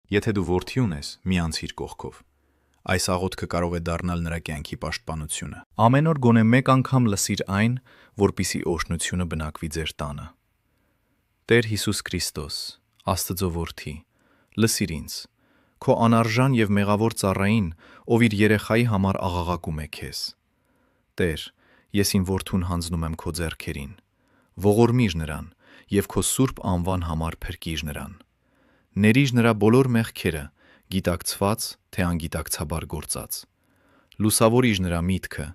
Եթե դու որդի ունես, մի անցիր կողքով։ Այս աղոթքը կարող է դառնալ նրա կյանքի պաշտպանությունը։ Ամեն օր գոնե մեկ անգամ լսիր այն, որպեսզի օրհնությունը բնակվի ձեր տանը։ Տեր Հիսուս Քրիստոս, Աստծո որդի, լսիր ինձ, քո անարժան եւ մեղավոր ծառային, ով իր երեխայի համար աղաղակում է քեզ։ Տեր, ես իմ որդուն հանձնում եմ քո ձեռքերին։ Ողորմիր նրան եւ քո սուրբ անվան համար փրկիր նրան։ Ներիր նրա բոլոր մեղքերը, գիտակցված թե անգիտակցաբար գործած։ Լուսավորիր նրա միտքը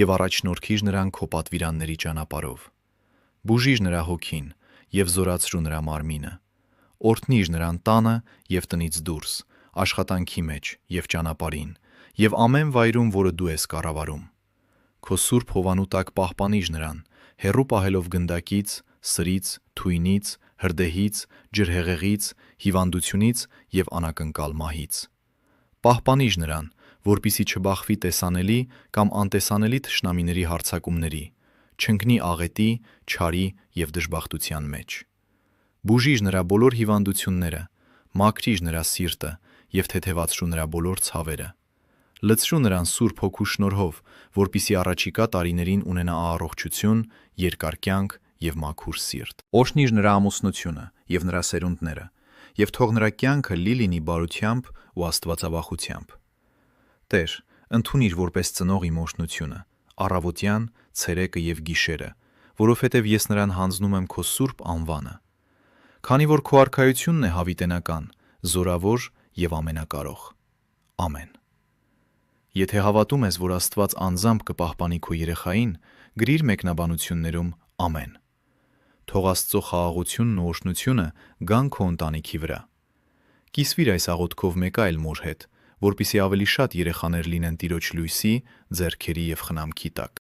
եւ առաջնորդիր նրան քո պատվիրանների ճանապարհով։ Բուժիր նրա հոգին եւ զորացրու նրա մարմինը։ Օրհնիր նրան տանը եւ տնից դուրս, աշխատանքի մեջ եւ ճանապարհին, եւ ամեն վայրում, որը դու ես կառավարում։ Քո սուրբ հովանու տակ պահպանիր նրան, հեռու պահելով գնդակից, սրից, թույնից, հրդեհից, ջրհեղեղից, հիվանդությունից եւ անակնկալ մահից։ Պահպանիր նրան, որպիսի չբախվի տեսանելի կամ անտեսանելի թշնամիների հարձակումների, չընկնի աղետի, չարի եւ դժբախտության մեջ։ Բուժիր նրա բոլոր հիվանդությունները, մաքրիր նրա սիրտը եւ թեթևացրու նրա բոլոր ցավերը։ Լցրու նրան Սուրբ Հոգու շնորհով, որպիսի առաջիկա տարիներին ունենա առողջություն, երկար կյանք եւ մաքուր սիրտ։ Օրհնիր նրա ամուսնությունը եւ նրա սերունդները, եւ թող նրա կյանքը լի լինի բարությամբ ու աստվածավախությամբ։ Տեր, ընդունիր որպես ծնող իմ օրհնությունը, առավոտյան, ցերեկը եւ գիշերը, որովհետեւ ես նրան հանձնում եմ քո սուրբ անվանը։ Քանի որ քո արքայությունն է հավիտենական, զորավոր եւ ամենակարող։ Ամեն։ Եթե հավատում ես, որ Աստված անձամբ կպահպանի քո երեխային, գրիր մեկնաբանություններում ամեն։ Թող Աստծո խաղաղությունն ու օրհնությունը գան քո ընտանիքի վրա։ Կիսվիր այս աղոթքով մեկ այլ մոր հետ, որպիսի ավելի շատ երեխաներ լինեն Տիրոջ լույսի, ձեռքերի եւ խնամքի տակ։